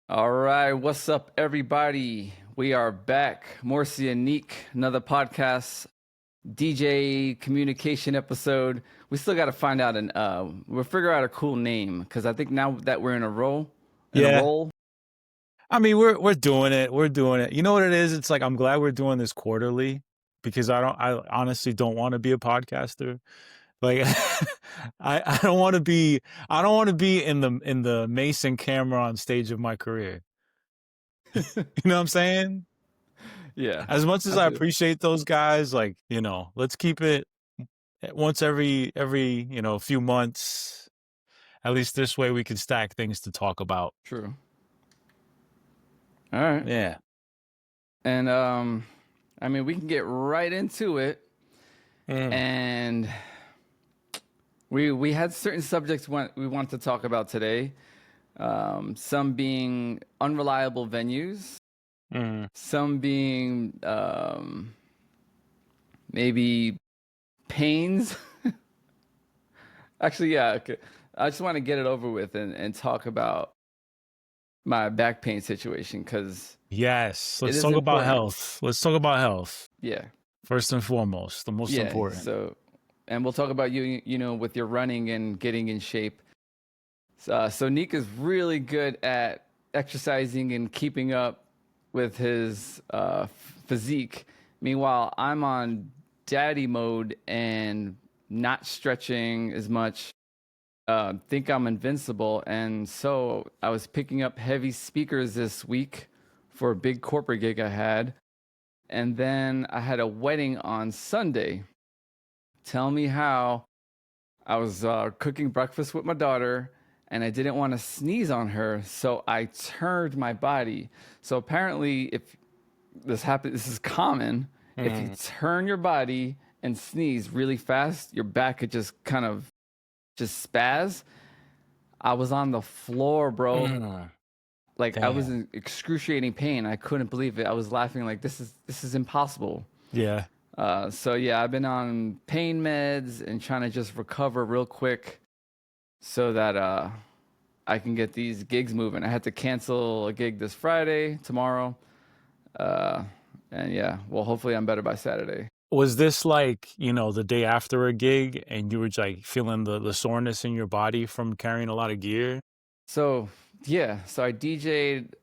All right, what's up, everybody? We are back. Morsy and Nique, another podcast, DJ communication episode. We still got to find out we'll figure out a cool name because I think now that we're in a Yeah. roll. I mean, we're doing it. We're doing it. You know what it is? It's like I'm glad we're doing this quarterly because I honestly don't want to be a podcaster. Like I don't want to be in the Mason Cameron stage of my career. You know what I'm saying? Yeah, As much as I I feel appreciate those guys, like, let's keep it once every few months. At least this way we can stack things to talk about. true. All right, Yeah. and I mean we can get right into it, Mm. and we had certain subjects we want to talk about today. Some being unreliable venues, Mm. some being maybe pains. Actually, yeah. Okay. I just want to get it over with and talk about my back pain situation because Yes, it let's is talk about important. health. Let's talk about health. Yeah. First and foremost, the most Yeah. important. So, and we'll talk about you with your running and getting in shape. So Nick is really good at exercising and keeping up with his physique. Meanwhile, I'm on daddy mode and not stretching as much. Think I'm invincible, and so I was picking up heavy speakers this week for a big corporate gig I had, and then I had a wedding on Sunday. Tell me how I was cooking breakfast with my daughter, and I didn't want to sneeze on her, so I turned my body. So apparently, if this happens, this is common. If you Mm. turn your body and sneeze really fast, your back could just kind of just spaz. I was on the floor, bro. Mm. Like I was Damn. in excruciating pain. I couldn't believe it. I was laughing like this is impossible. Yeah. So yeah, I've been on pain meds and trying to just recover real quick so that I can get these gigs moving. I had to cancel a gig this Friday, tomorrow. Uh, and yeah, well, hopefully I'm better by Saturday. Was this like, the day after a gig and you were like feeling the soreness in your body from carrying a lot of gear? So yeah, so I DJ'd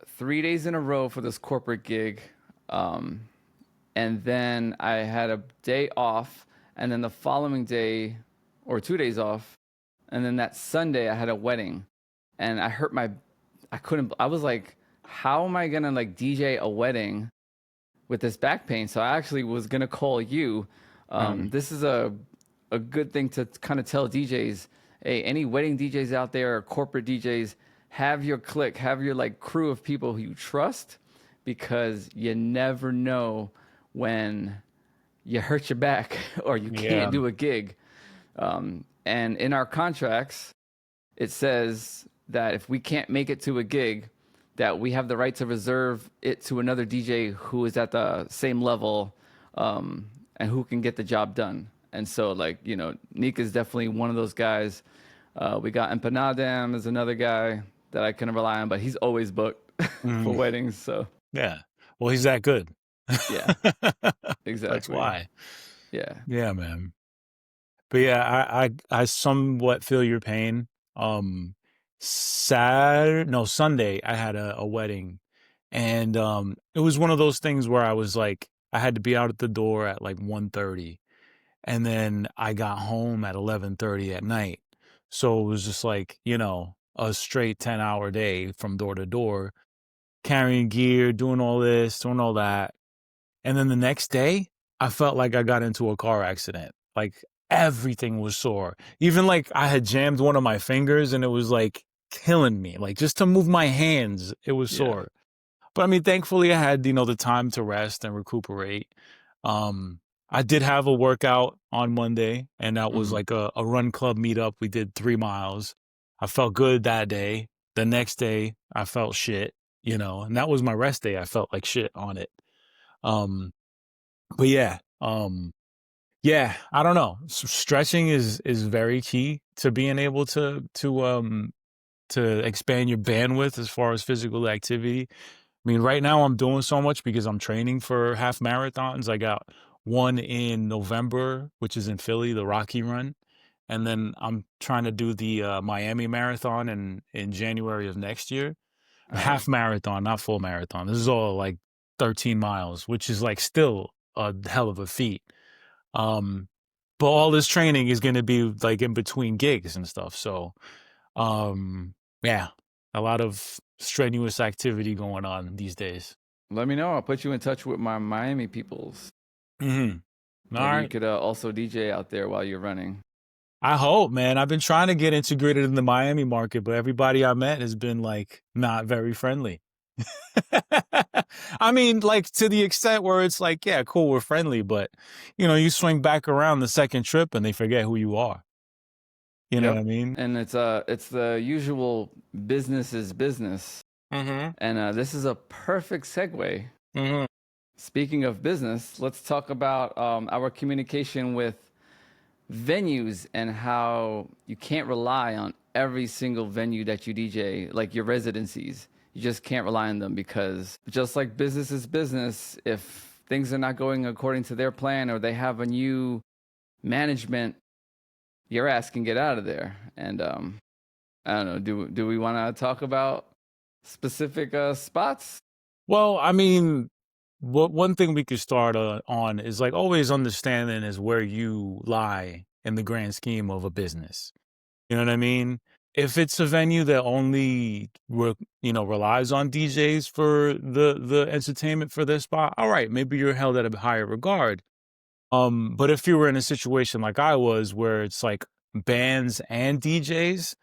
3 days in a row for this corporate gig. Um, and then I had a day off, and then the following day, or 2 days off, and then that Sunday I had a wedding, and I couldn't, I was like, how am I gonna like DJ a wedding with this back pain? So I actually was gonna call you. Mm. This is a good thing to kind of tell DJs. Hey, any wedding DJs out there or corporate DJs, have your clique, have your like crew of people who you trust, because you never know when you hurt your back or you can't Yeah. do a gig. And in our contracts, it says that if we can't make it to a gig, that we have the right to reserve it to another DJ who is at the same level, and who can get the job done. And so, like, Nick is definitely one of those guys. We got Empanadam is another guy that I can rely on, but he's always booked for Mm. weddings. So, Yeah. Well, he's that good. yeah, That's exactly. why. Yeah. Yeah, man. But yeah, I somewhat feel your pain. Um, no, Sunday I had a wedding, and it was one of those things where I was like, I had to be out at the door at like 1:30, and then I got home at 11:30 at night. So it was just like, a straight 10-hour day from door to door, carrying gear, doing all this, doing all that. And then the next day, I felt like I got into a car accident. Like everything was sore. Even like I had jammed one of my fingers and it was like killing me. Like just to move my hands, it was Yeah. sore. But I mean, thankfully I had, the time to rest and recuperate. I did have a workout on Monday and that was Mhm. like a run club meetup. We did 3 miles. I felt good that day. The next day I felt shit, and that was my rest day. I felt like shit on it. Um, but yeah, I don't know. Stretching is very key to being able to to expand your bandwidth as far as physical activity. I mean, right now I'm doing so much because I'm training for half marathons. I got one in November, which is in Philly, the Rocky Run. And then I'm trying to do the Miami Marathon in January of next year. All right. Half marathon, not full marathon. This is all like 13 miles, which is like still a hell of a feat. Um, but all this training is going to be like in between gigs and stuff. So, um, yeah, a lot of strenuous activity going on these days. Let me know. I'll put you in touch with my Miami peoples. Mm-hmm. All Maybe you right. could also DJ out there while you're running. I hope, man. I've been trying to get integrated in the Miami market, but everybody I met has been like not very friendly. I mean, like to the extent where it's like, yeah, cool, we're friendly, but you know, you swing back around the second trip and they forget who you are. You know what Yep. I mean? And it's the usual business is business. Mm-hmm. And this is a perfect segue. Mm-hmm. Speaking of business, let's talk about our communication with venues and how you can't rely on every single venue that you DJ, like your residencies. You just can't rely on them because just like business is business, if things are not going according to their plan or they have a new management, your ass can get out of there. And I don't know, do we want to talk about specific spots? Well, I mean, what one thing we could start on is like always understanding is where you lie in the grand scheme of a business. You know what I mean? If it's a venue that only relies on DJs for the entertainment for their spot, all right, maybe you're held at a higher regard. But if you were in a situation like I was, where it's like bands and DJs,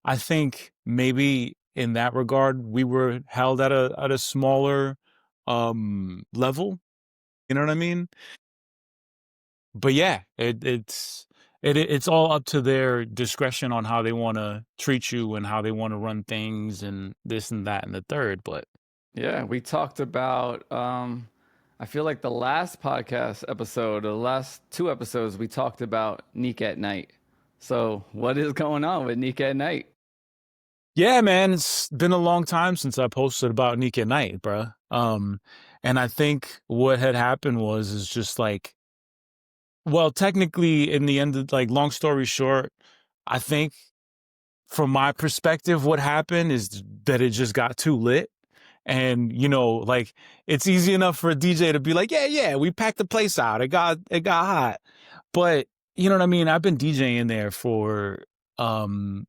I think maybe in that regard we were held at a smaller level. You know what I mean? But yeah, it's all up to their discretion on how they want to treat you and how they want to run things and this and that and the third. But Yeah, we talked about I feel like the last podcast episode, the last two episodes, we talked about Nique at night. So what is going on with Nique at night? yeah, man, it's been a long time since I posted about Nique at Night, bruh. And I think what had happened was is just like, well, technically, in the end, like, long story short, I think from my perspective, what happened is that it just got too lit. And, you know, like, it's easy enough for a DJ to be like, yeah, we packed the place out. It got hot. But, you know what I mean? I've been DJing there for,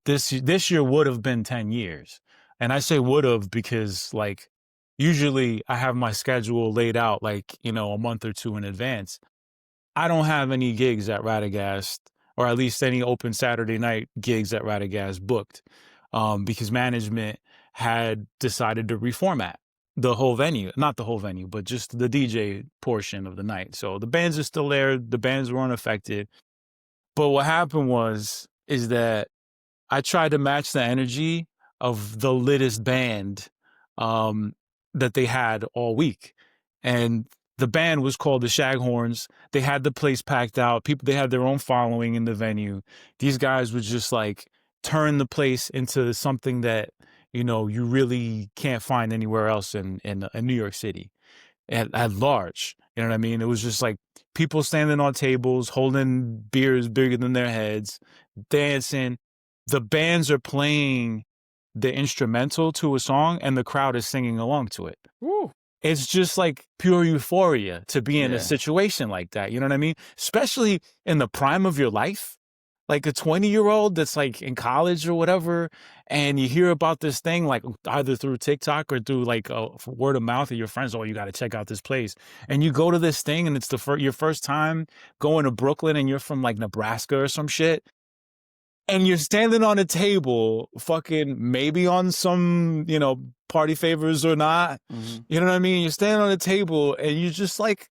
this year would have been 10 years. And I say would have because, like, usually I have my schedule laid out, like, you know, a month or two in advance. I don't have any gigs at Radagast, or at least any open Saturday night gigs at Radagast booked, because management had decided to reformat the whole venue, not the whole venue, but just the DJ portion of the night. So the bands are still there, the bands were unaffected. But what happened is that I tried to match the energy of the littest band um, that they had all week. And the band was called the Shaghorns. They had the place packed out. They had their own following in the venue. These guys would just like turn the place into something that, you know, you really can't find anywhere else in New York City at large. You know what I mean? It was just like people standing on tables, holding beers bigger than their heads, dancing. The bands are playing the instrumental to a song and the crowd is singing along to it. Woo. It's just like pure euphoria to be in a Yeah. situation like that. You know what I mean? Especially in the prime of your life. Like a 20-year-old that's like in college or whatever, and you hear about this thing like either through TikTok or through like word of mouth of your friends. Oh, you got to check out this place, and you go to this thing, and it's your first time going to Brooklyn, and you're from like Nebraska or some shit, and you're standing on a table, fucking maybe on some party favors or not. Mm-hmm. You know what I mean? You're standing on a table, and you're just like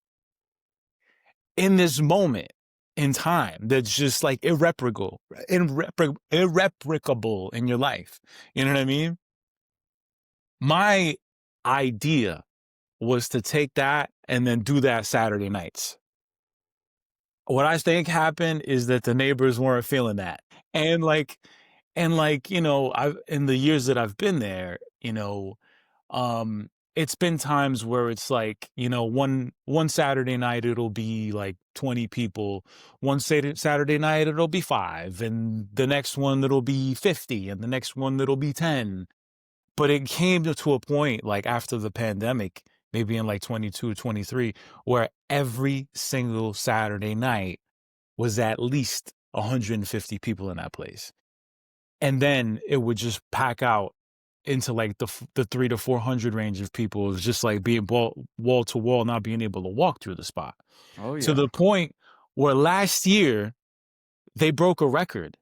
in this moment in time that's just like irreparable in your life. You know what I mean? My idea was to take that and then do that Saturday nights. What I think happened is that the neighbors weren't feeling that. And like And like, I've in the years that I've been there, it's been times where it's like, one Saturday night it'll be like 20 people, one Saturday night it'll be 5, and the next one it'll be 50, and the next one it'll be 10. But it came to a point like after the pandemic, maybe in like 22, 23, where every single Saturday night was at least 150 people in that place. And then it would just pack out into like the 300 to 400 range of people. It was just like being wall to wall, not being able to walk through the spot, Oh to yeah. the point where last year they broke a record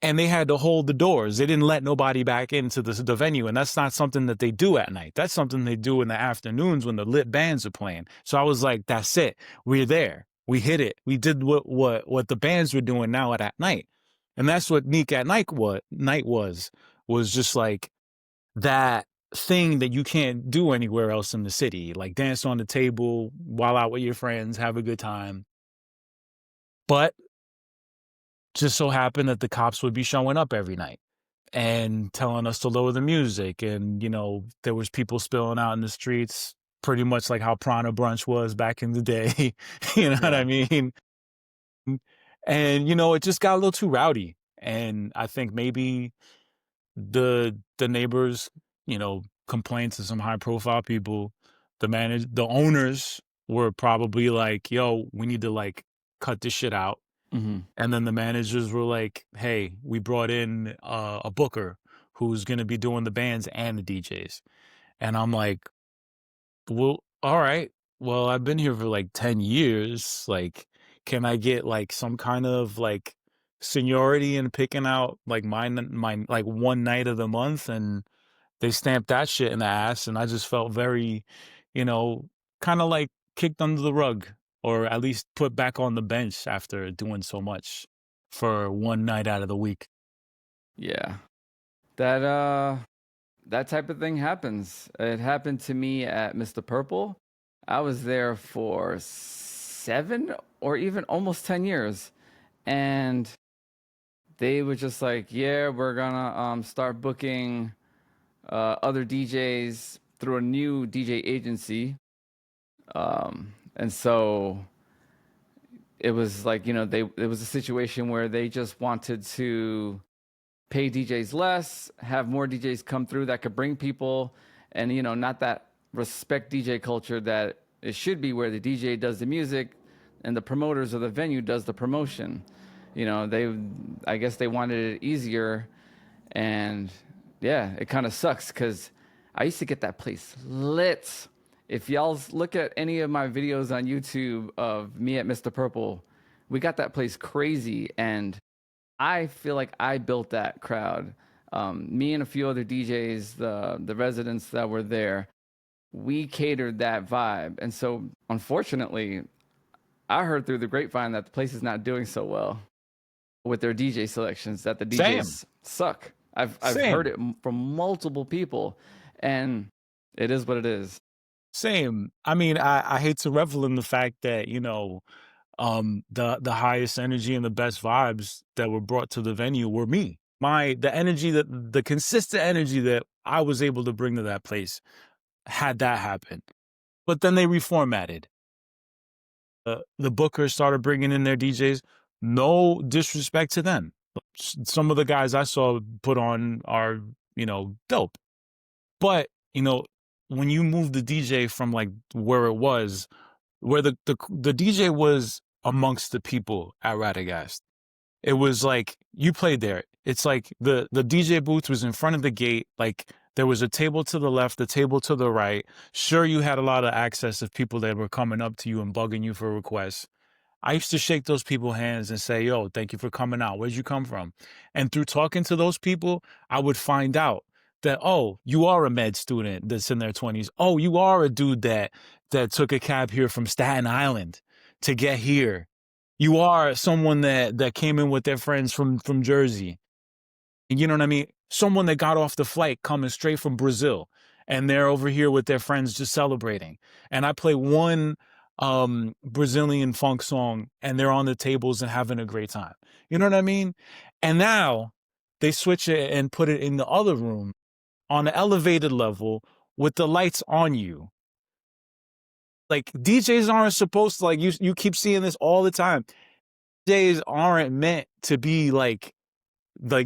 and they had to hold the doors. They didn't let nobody back into the venue. And that's not something that they do at night. That's something they do in the afternoons when the lit bands are playing. So I was like, that's it. We're there. We hit it. We did what the bands were doing now at night. And that's what Nique at night was just like that thing that you can't do anywhere else in the city. Like dance on the table, while out with your friends, have a good time. But just so happened that the cops would be showing up every night and telling us to lower the music. And, there was people spilling out in the streets, pretty much like how Prana Brunch was back in the day. You know what I Yeah. mean? And, it just got a little too rowdy. And I think maybe the neighbors, complained to some high profile people. The owners were probably like, yo, we need to like cut this shit out. Hmm. And then the managers were like, hey, we brought in a booker who's going to be doing the bands and the DJs. And I'm like, well, all right. Well, I've been here for like 10 years. Like, can I get like some kind of like seniority in picking out like my like one night of the month? And they stamped that shit in the ass. And I just felt very, you know, kind of like kicked under the rug, or at least put back on the bench after doing so much for one night out of the week. Yeah. That type of thing happens. It happened to me at Mr. Purple. I was there for 7 or even almost 10 years. And they were just like, yeah, we're gonna start booking other DJs through a new DJ agency. And so it was like, it was a situation where they just wanted to pay DJs less, have more DJs come through that could bring people, and not that respect DJ culture that it should be, where the DJ does the music and the promoters of the venue does the promotion. I guess they wanted it easier, and yeah, it kind of sucks because I used to get that place lit. If y'all look at any of my videos on YouTube of me at Mr. Purple, we got that place crazy, and I feel like I built that crowd. Me and a few other DJs, the residents that were there, we catered that vibe. And so, unfortunately, I heard through the grapevine that the place is not doing so well with their DJ selections. That the Same, DJs suck. I've heard same, it from multiple people, and it is what it is. same. I mean, I hate to revel in the fact that, the highest energy and the best vibes that were brought to the venue were me. The energy, that the consistent energy that I was able to bring to that place, had that happen. But then they reformatted. The bookers started bringing in their DJs. No disrespect to them. Some of the guys I saw put on are, dope. But, when you move the DJ from like where it was, where the DJ was amongst the people at Radagast, it was like you played there. It's like the DJ booth was in front of the gate. Like there was a table to the left, a table to the right. Sure, you had a lot of access of people that were coming up to you and bugging you for requests. I used to shake those people's hands and say, yo, thank you for coming out. Where'd you come from? And through talking to those people, I would find out that, oh, you are a med student that's in their 20s. Oh, you are a dude that took a cab here from Staten Island to get here. You are someone that came in with their friends from Jersey. You know what I mean? Someone that got off the flight coming straight from Brazil, and they're over here with their friends just celebrating. And I play one Brazilian funk song and they're on the tables and having a great time. You know what I mean? And now they switch it and put it in the other room on the elevated level with the lights on you. Like DJs aren't supposed to, like, you keep seeing this all the time. DJs aren't meant to be like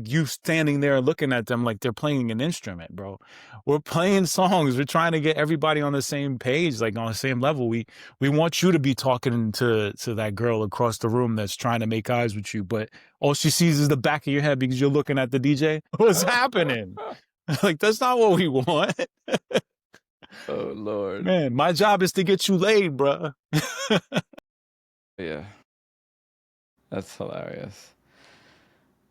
you standing there looking at them like they're playing an instrument, bro. We're playing songs. We're trying to get everybody on the same page, like on the same level. We want you to be talking to that girl across the room that's trying to make eyes with you, but all she sees is the back of your head because you're looking at the DJ. What's happening? Like, that's not what we want. Oh Lord. Man, my job is to get you laid, bro. Yeah. That's hilarious.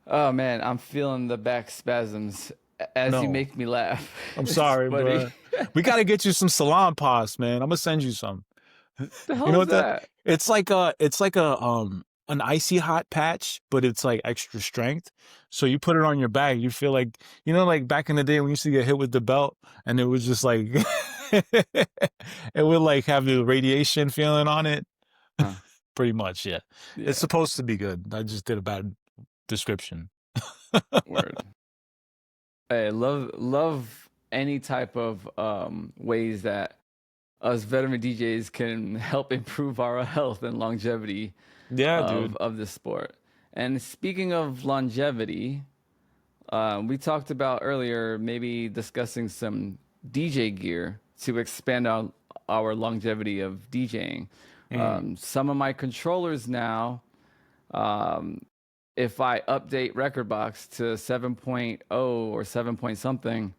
Oh man, I'm feeling the back spasms as you No, make me laugh. I'm It's sorry, funny. bro. We got to get you some salon pass, man. I'm gonna send you some. The You hell know is what that? that? It's like a an icy hot patch, but it's like extra strength. So you put it on your back, you feel like, you know, like back in the day when you used to get hit with the belt, and it was just like it would like have the radiation feeling on it. Huh. Pretty much, yeah. It's Yeah. supposed to be good. I just did a bad description. Word. Hey, love any type of ways that us veteran DJs can help improve our health and longevity Yeah, dude. of the sport. And speaking of longevity, we talked about earlier maybe discussing some DJ gear to expand our longevity of DJing. Mm. Some of my controllers now, um, if I update Rekordbox to 7.0 or 7 point something,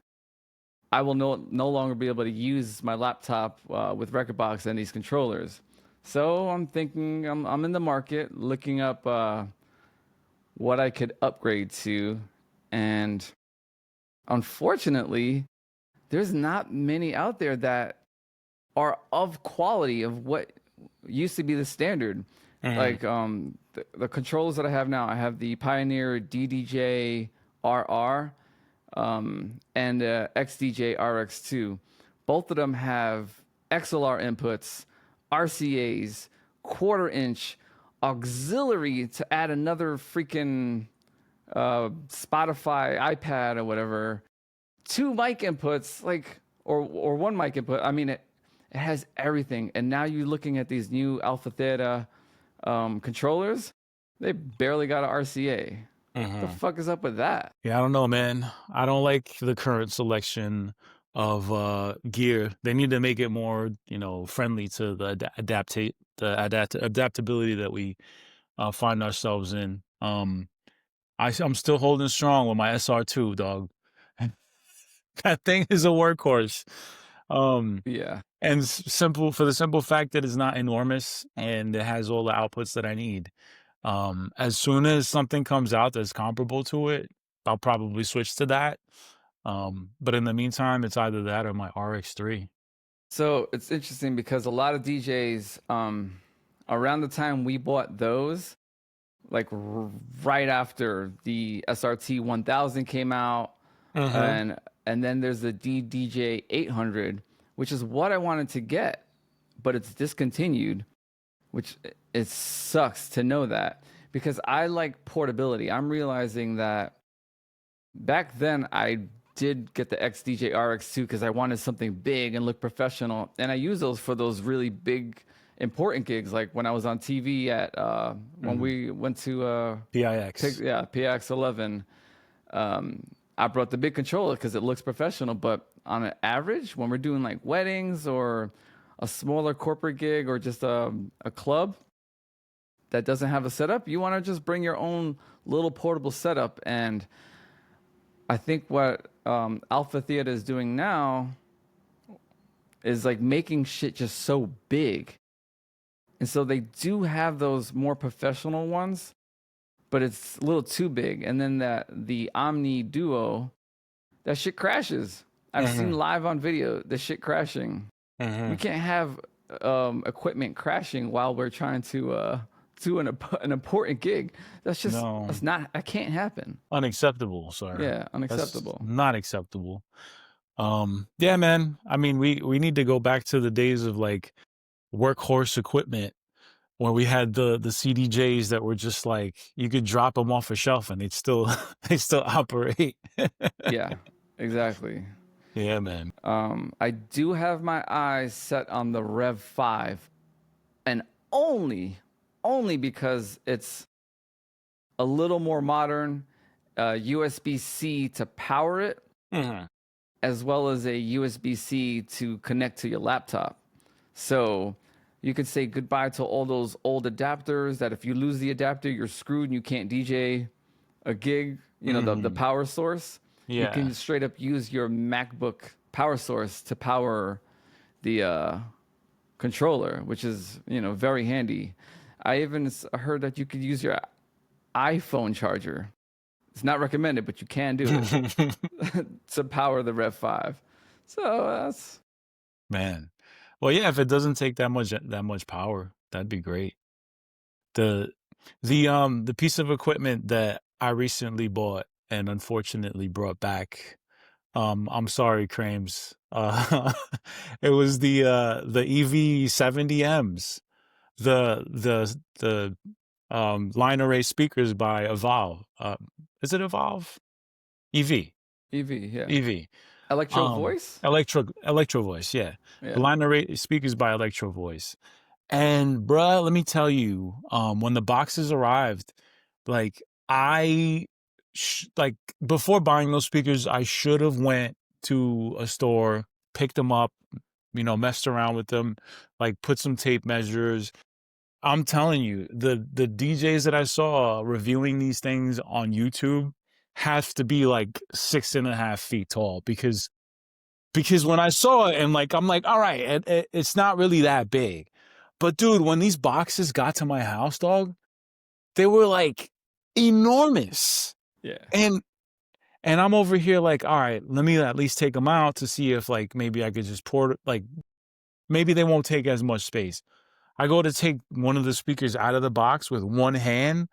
I will no longer be able to use my laptop with Rekordbox and these controllers. So I'm thinking I'm in the market looking up what I could upgrade to, and unfortunately, there's not many out there that are of quality of what used to be the standard. Mm. Like the controllers that I have now, I have the Pioneer DDJ RR and XDJ RX2. Both of them have XLR inputs, RCAs, quarter inch, auxiliary to add another freaking Spotify, iPad, or whatever. Two mic inputs, like, or one mic input. I mean, it has everything. And now you're looking at these new Alpha Theta controllers. They barely got an RCA. The Mhm. fuck is up with that? Yeah, I don't know, man. I don't like the current selection of gear. They need to make it more, you know, friendly to the adaptability that we find ourselves in. I'm still holding strong with my SR2, dog. That thing is a workhorse. Um, Yeah. and simple for the simple fact that it's not enormous and it has all the outputs that I need. As soon as something comes out that's comparable to it, I'll probably switch to that. But in the meantime, it's either that or my RX3. So it's interesting because a lot of DJs, around the time we bought those, like right after the SRT 1000 came out, Uh-huh. and then there's the DDJ 800, which is what I wanted to get, but it's discontinued, which it sucks to know that because I like portability. I'm realizing that back then I did get the XDJ RX2 because I wanted something big and look professional, and I use those for those really big, important gigs, like when I was on TV at when Mhm. we went to PIX. PX 11. I brought the big controller because it looks professional, but on an average, when we're doing like weddings or a smaller corporate gig or just a club that doesn't have a setup, you want to just bring your own little portable setup. And I think what Alpha Theater is doing now is like making shit just so big. And so they do have those more professional ones, but it's a little too big. And then the Omni Duo, that shit crashes. I've seen Mhm. live on video the shit crashing. We Mhm. can't have equipment crashing while we're trying to do an important gig. No, That's not, that can't happen. unacceptable, sir. Yeah, That's unacceptable. not acceptable. Yeah, man. I mean, we need to go back to the days of like workhorse equipment when we had the CDJs that were just like you could drop them off a shelf and they'd still they still operate. Yeah, exactly. Yeah, man. I do have my eyes set on the Rev 5, and only because it's a little more modern, USB-C to power it, Mhm. as well as a USB-C to connect to your laptop. So you could say goodbye to all those old adapters that if you lose the adapter, you're screwed and you can't DJ a gig, the Mhm. power source. You Yeah. can straight up use your MacBook power source to power the controller, which is, very handy. I even heard that you could use your iPhone charger. It's not recommended, but you can do it to power the Rev 5. So that's Man. Well, yeah, if it doesn't take that much power, that'd be great. The the piece of equipment that I recently bought and unfortunately brought back, I'm sorry, Crames. It was the EV70Ms, the line array speakers by Evolve. Is it Evolve? EV. EV, yeah. EV. Electro voice? Electro Voice, yeah. The Yeah. line array speakers by Electro Voice. And bruh, let me tell you, when the boxes arrived, like I like before buying those speakers, I should have went to a store, picked them up, messed around with them, like put some tape measures. I'm telling you, the DJs that I saw reviewing these things on YouTube have to be like 6.5 feet tall because when I saw it and like I'm like, all right, it's not really that big. But dude, when these boxes got to my house, dog, they were like enormous. Yeah. And I'm over here like, all right, let me at least take them out to see if like maybe I could just like maybe they won't take as much space. I go to take one of the speakers out of the box with one hand,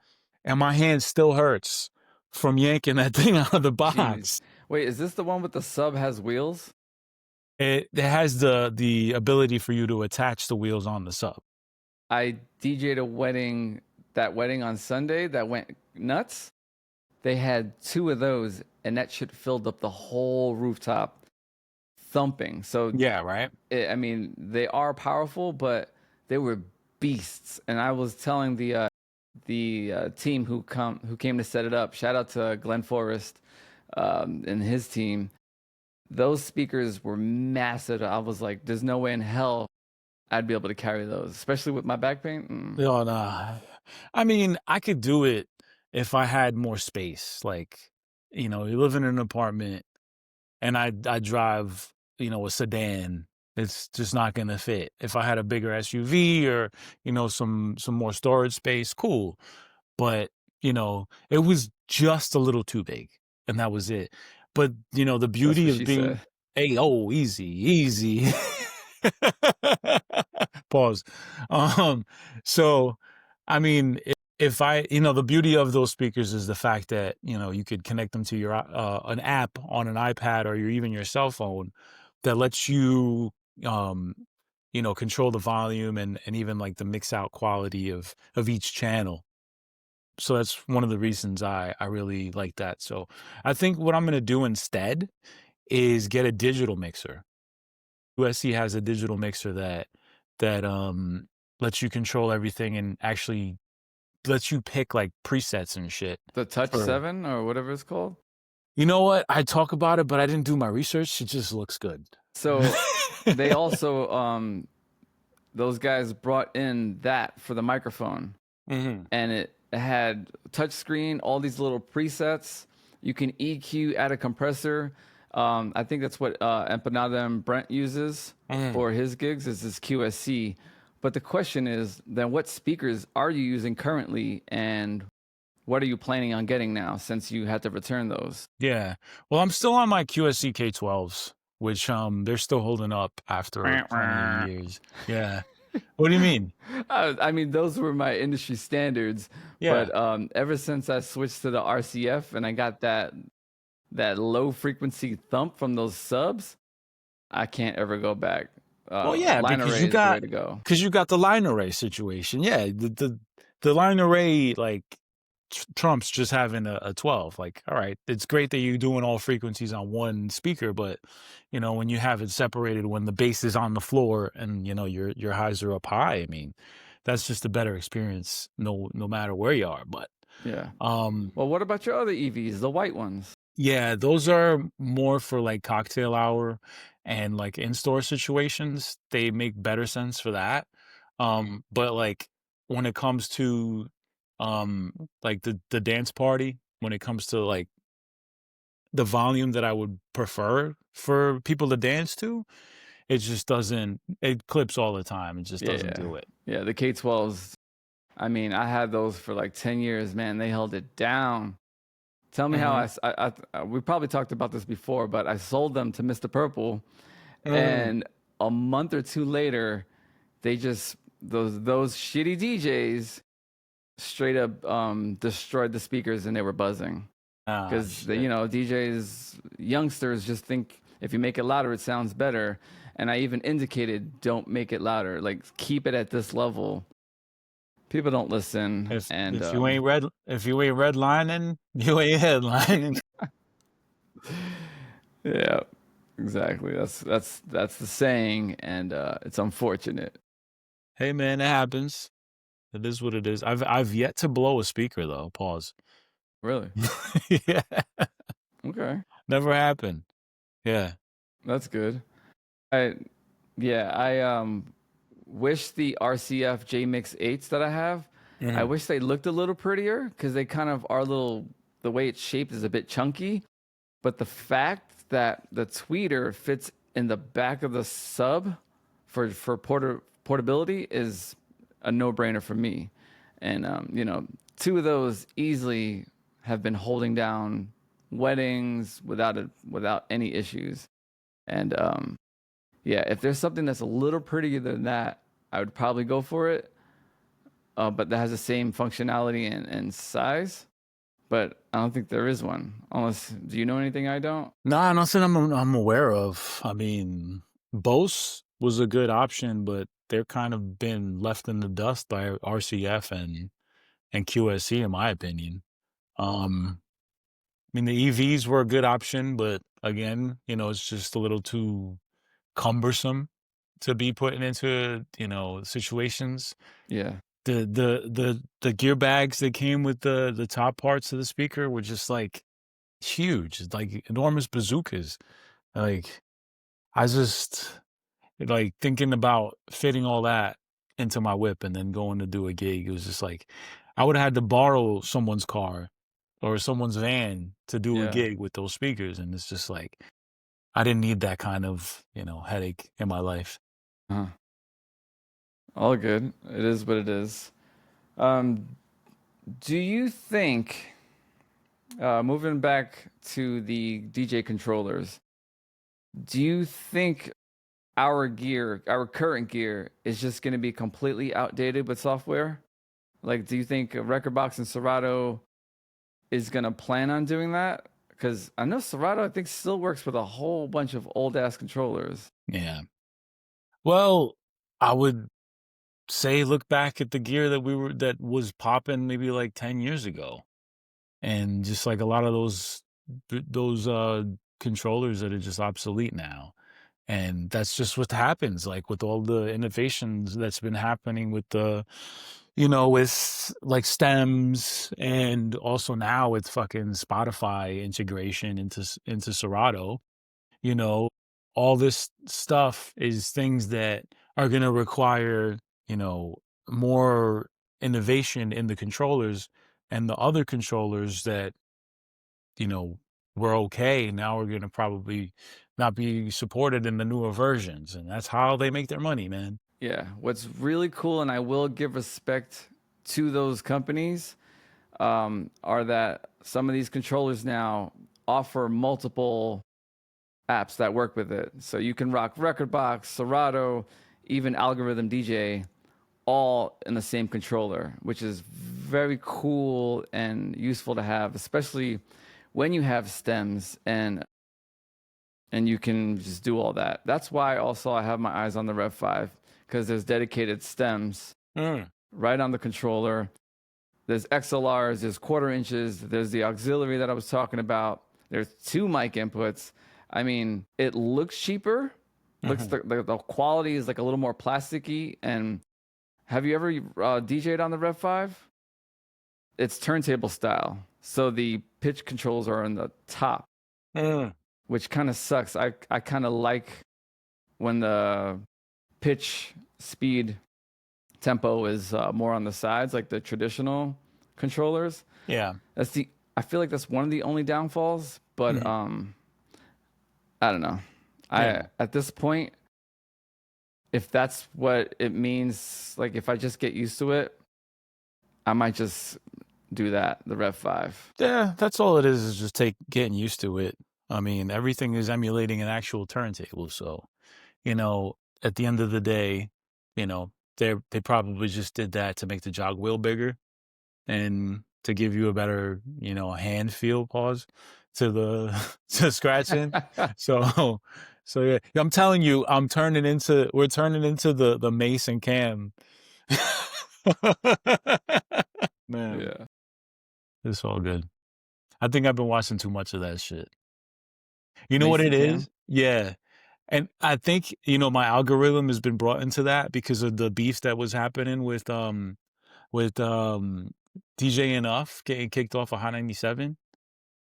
and my hand still hurts from yanking that thing out of the Jeez. box. Wait, is this the one with the sub has wheels? It has the ability for you to attach the wheels on the sub. I DJ'd that wedding on Sunday that went nuts. They had two of those, and that shit filled up the whole rooftop, thumping. So, Yeah, right? I mean, they are powerful, but they were beasts. And I was telling the team who came to set it up. Shout out to Glenn Forrest and his team. Those speakers were massive. I was like, "There's no way in hell I'd be able to carry those, especially with my back pain." Oh, no. I mean, I could do it if I had more space. Like, you live in an apartment and I drive, a sedan. It's just not gonna fit. If I had a bigger SUV or, some more storage space, cool. But, it was just a little too big, and that was it. But, the That's beauty what of she being said. hey, oh, easy, easy. Pause. Um, so, I mean, if I, the beauty of those speakers is the fact that, you could connect them to your an app on an iPad or even your cell phone that lets you, um, control the volume and even like the mix out quality of each channel. So that's one of the reasons I really like that. So I think what I'm gonna do instead is get a digital mixer. USC has a digital mixer that lets you control everything and actually lets you pick like presets and shit. The Touch For 7 or whatever it's called. you know what? I talk about it, but I didn't do my research. It just looks good. So they also those guys brought in that for the microphone, Mhm. and it had touchscreen, all these little presets. You can EQ, add a compressor. I think that's what Empanada and Brent uses for his gigs is this QSC. But the question is, then what speakers are you using currently, and what are you planning on getting now since you had to return those? Yeah. Well, I'm still on my QSC K12s, which they're still holding up after plenty of years. Yeah. What do you mean? I mean, those were my industry standards, Yeah. but ever since I switched to the RCF and I got that low frequency thump from those subs, I can't ever go back. Well, yeah, line array is the way to go. because you got the line array situation. Yeah, the line array like trumps just having a 12. Like, all right, it's great that you're doing all frequencies on one speaker, but when you have it separated, when the bass is on the floor and your highs are up high, I mean, that's just a better experience, no matter where you are. But Yeah. um, Well, what about your other EVs, the white ones? yeah, those are more for like cocktail hour and like in-store situations. They make better sense for that. But like when it comes to like the dance party, when it comes to like the volume that I would prefer for people to dance to, it just doesn't, it clips all the time. It just doesn't Yeah. do it. Yeah, the K12s. I mean, I had those for like 10 years, man. They held it down. Tell me how Hmm. we probably talked about this before, but I sold them to Mr. Purple, Mm. and a month or two later, they just those shitty DJs straight up destroyed the speakers and they were buzzing Ah, because shit. DJs youngsters just think if you make it louder it sounds better, and I even indicated don't make it louder, like keep it at this level. People don't listen, If and if you ain't redlining, you ain't headlining. yeah, exactly. That's the saying, and it's unfortunate. Hey man, it happens. It is what it is. I've yet to blow a speaker though. Pause. Really? Yeah, Okay, never happened. Yeah. that's good. I Yeah, I wish the RCF JMix 8s that I have, I Mhm. wish they looked a little prettier because they kind of are little. The way it's shaped is a bit chunky, but the fact that the tweeter fits in the back of the sub for portability is a no-brainer for me. And two of those easily have been holding down weddings without any issues. And yeah, if there's something that's a little prettier than that, I would probably go for it. But that has the same functionality and size. But I don't think there is one. Unless, do you know anything I don't? Nah, nothing I'm aware of. I mean, Bose was a good option, but they're kind of been left in the dust by RCF and QSC, in my opinion. Um, I mean, the EVs were a good option, but again, it's just a little too cumbersome to be putting into, situations. Yeah, The gear bags that came with the top parts of the speaker were just like huge, like enormous bazookas. Like I just like thinking about fitting all that into my whip and then going to do a gig. It was just like I would have had to borrow someone's car or someone's van to do a yeah. gig with those speakers, and it's just like I didn't need that kind of headache in my life. Uh, all good. It is what it is. Um, do you think, moving back to the DJ controllers, do you think our gear, our current gear, is just going to be completely outdated with software? Like, do you think Record Box and Serato is going to plan on doing that? Because I know Serato, I think, still works with a whole bunch of old ass controllers. Yeah. Well, I would say look back at the gear that was popping maybe like 10 years ago. And just like a lot of those controllers that are just obsolete now. And that's just what happens, like with all the innovations that's been happening with with like stems, and also now with fucking Spotify integration into Serato. You know, all this stuff is things that are going to require, you know, more innovation in the controllers, and the other controllers that, were okay. Now we're going to probably not be supported in the newer versions. And that's how they make their money, man. Yeah, what's really cool, and I will give respect to those companies, are that some of these controllers now offer multiple apps that work with it. So you can rock Rekordbox, Serato, even Algorithm DJ, all in the same controller, which is very cool and useful to have, especially when you have stems and and you can just do all that. That's why also I have my eyes on the Rev 5 because there's dedicated stems Mm. right on the controller. There's XLRs, there's quarter inches, there's the auxiliary that I was talking about. There's two mic inputs. I mean, it looks cheaper. Looks Mhm. the quality is like a little more plasticky. And have you ever DJ'd on the Rev 5? It's turntable style. So the pitch controls are on the top, Mm. which kind of sucks. I kind of like when the pitch, speed, tempo is more on the sides, like the traditional controllers. Yeah. That's the I feel like that's one of the only downfalls, but Mhm. I don't know. I Yeah. At this point, if that's what it means, like if I just get used to it, I might just do that, the Rev 5. Yeah, that's all it is just getting used to it. I mean, everything is emulating an actual turntable, so, at the end of the day, they probably just did that to make the jog wheel bigger and to give you a better, hand feel pause to the to scratching. So so yeah, I'm telling you, we're turning into the Mace and Cam. Man, Yeah. it's all good. I think I've been watching too much of that shit. You know what Mason it Cam? is? Yeah. And I think, my algorithm has been brought into that because of the beef that was happening with DJ Enough getting kicked off of Hot 97.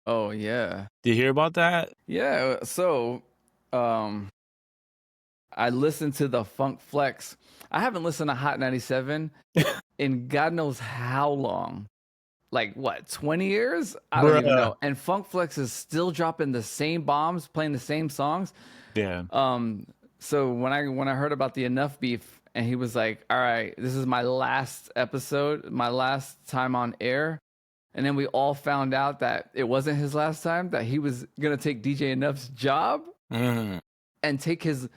Oh yeah. Did you hear about that? Yeah, so um I listened to the Funk Flex. I haven't listened to Hot 97 in God knows how long. Like what, 20 years? I don't even Bruh. know. And Funk Flex is still dropping the same bombs, playing the same songs. Yeah. Um, so when I heard about the Enough beef, and he was like, "All right, this is my last episode, my last time on air," and then we all found out that it wasn't his last time, that he was gonna take DJ Enough's job Mhm. and take his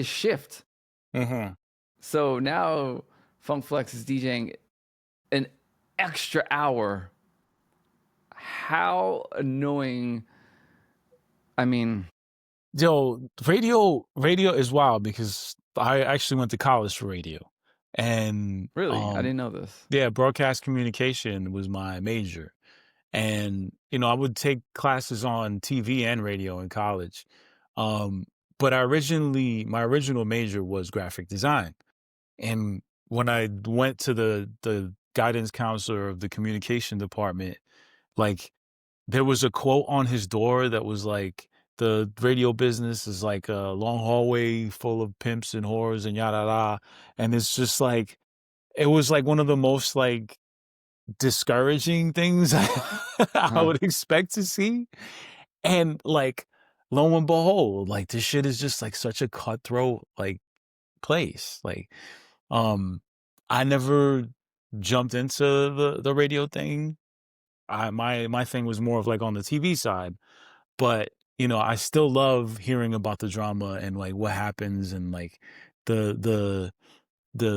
shift. Mhm. So now Funk Flex is DJing an extra hour. How annoying! I mean, Yo, radio is wild because I actually went to college for radio. And really, I didn't know this. yeah, broadcast communication was my major. And, I would take classes on TV and radio in college. Um, but my original major was graphic design. And when I went to the guidance counselor of the communication department, like there was a quote on his door that was like, the radio business is like a long hallway full of pimps and whores and yada yada. And it's just like, it was like one of the most like discouraging things I Huh. would expect to see. And like, lo and behold, like this shit is just like such a cutthroat like place. Like, I never jumped into the radio thing. My thing was more of like on the TV side, but I still love hearing about the drama and like what happens and like the the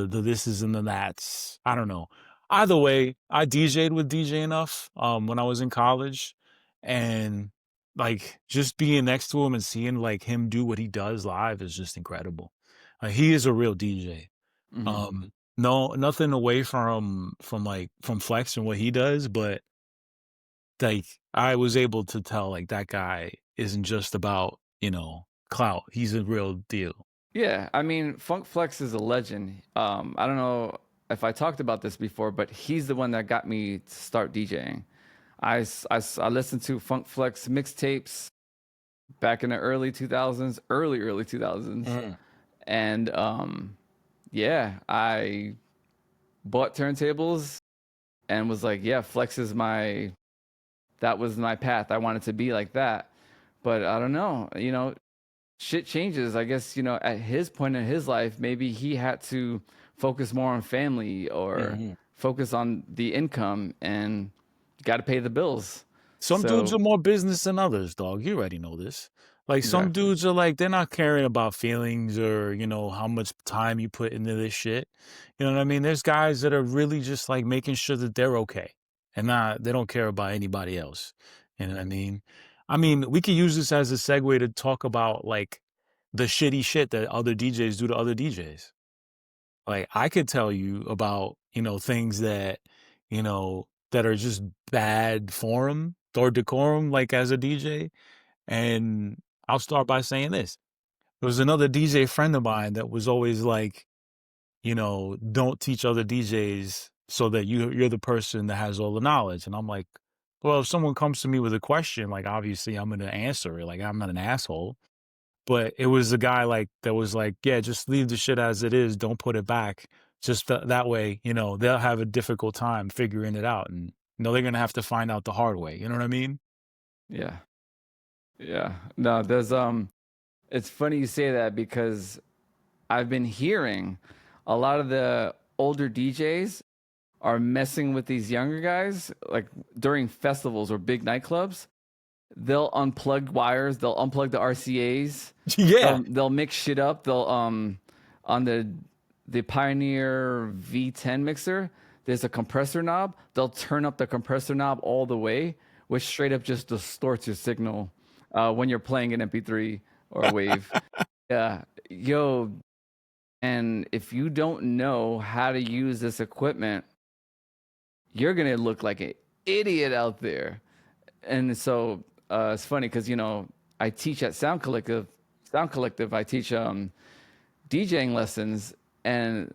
the thises and the that's. I don't know. Either way, I DJ'd with DJ Enough when I was in college, and like just being next to him and seeing like him do what he does live is just incredible. He is a real DJ. Hmm. No, nothing away from Flex and what he does, but like I was able to tell like that guy isn't just about, clout. He's a real deal. Yeah, I mean, Funk Flex is a legend. I don't know if I talked about this before, but he's the one that got me to start DJing. I listened to Funk Flex mixtapes back in the early 2000s, early 2000s. Mhm. And yeah, I bought turntables and was like, yeah, Flex is that was my path. I wanted to be like that. But I don't know, shit changes. I guess, at his point in his life, maybe he had to focus more on family or Mhm. focus on the income and got to pay the bills. Some dudes So, are more business than others, dog. You already know this. Like some exactly. dudes are like they're not caring about feelings or, how much time you put into this shit. You know what I mean? There's guys that are really just like making sure that they're okay and not they don't care about anybody else. You know what I mean? I mean, we could use this as a segue to talk about like the shitty shit that other DJs do to other DJs. Like I could tell you about, things that, that are just bad form or decorum, like as a DJ. And I'll start by saying this. There was another DJ friend of mine that was always like, don't teach other DJs so that you're the person that has all the knowledge. And I'm like, well, if someone comes to me with a question, like obviously I'm gonna answer it. Like I'm not an asshole. But it was a guy like that was like, yeah, just leave the shit as it is. Don't put it back. Just that way, they'll have a difficult time figuring it out, and they're gonna have to find out the hard way. You know what I mean? Yeah. Yeah. No, it's funny you say that because I've been hearing a lot of the older DJs are messing with these younger guys, like during festivals or big nightclubs. They'll unplug wires, they'll unplug the RCAs, Yeah. they'll mix shit up. They'll on the Pioneer V10 mixer, there's a compressor knob. They'll turn up the compressor knob all the way, which straight up just distorts your signal when you're playing an MP3 or a wave. Yeah, yo, and if you don't know how to use this equipment, you're gonna look like an idiot out there. And so it's funny because I teach at Sound Collective. Sound Collective, I teach DJing lessons, and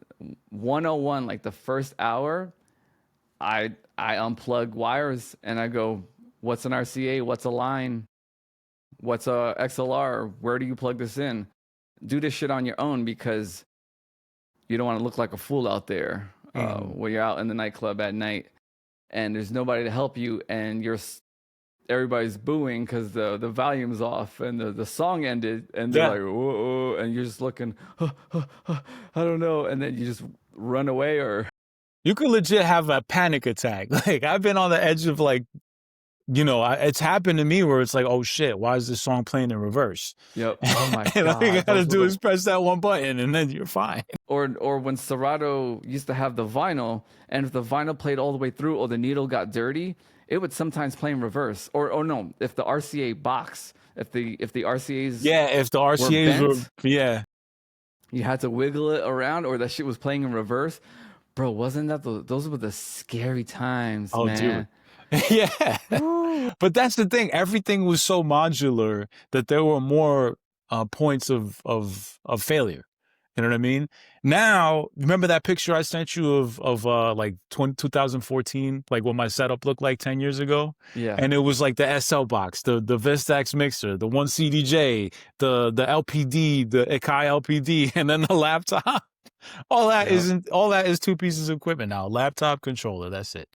101, like the first hour, I unplug wires and I go, what's an RCA? What's a line? What's a XLR? Where do you plug this in? Do this shit on your own because you don't want to look like a fool out there when you're out in the nightclub at night and there's nobody to help you and everybody's booing because the volume's off and the song ended and they're Yeah. like, whoa, and you're just looking, I don't know, and then you just run away or You could legit have a panic attack. Like I've been on the edge of like, it's happened to me where it's like, oh shit, why is this song playing in reverse? yep. Oh my And all you god, gotta those were do is press that one button and then you're fine. or when Serato used to have the vinyl, and if the vinyl played all the way through or the needle got dirty, it would sometimes play in reverse. Or no, if the RCA box, if the RCAs Yeah, if the were RCAs were, bent, yeah. you had to wiggle it around, or that shit was playing in reverse. Bro, wasn't that those were the scary times, Oh, dude. man? Yeah. Woo. But that's the thing. Everything was so modular that there were more points of failure. You know what I mean? Now, remember that picture I sent you of like 2014, like what my setup looked like 10 years ago? Yeah. And it was like the SL box, the Vistax mixer, the one CDJ, the LPD, the Akai LPD, and then the laptop. Yep. All that is two pieces of equipment now. Laptop, controller, that's it.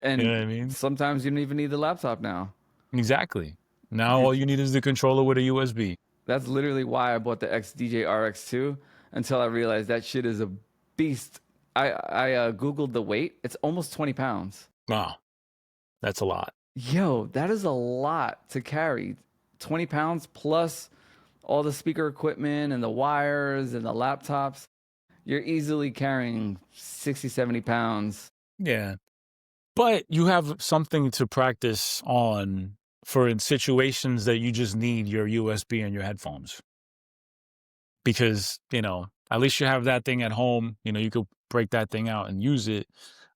You know what And I mean? sometimes you don't even need the laptop now. Exactly. Now You, all you need is the controller with a USB. that's literally why I bought the XDJ RX2 until I realized that shit is a beast. I googled the weight. It's almost 20 pounds. Wow, that's a lot. Yo, that is a lot to carry. 20 pounds plus all the speaker equipment and the wires and the laptops. You're easily carrying 60, 70 pounds. Yeah. But you have something to practice on for in situations that you just need your USB and your headphones. Because, at least you have that thing at home. You could break that thing out and use it.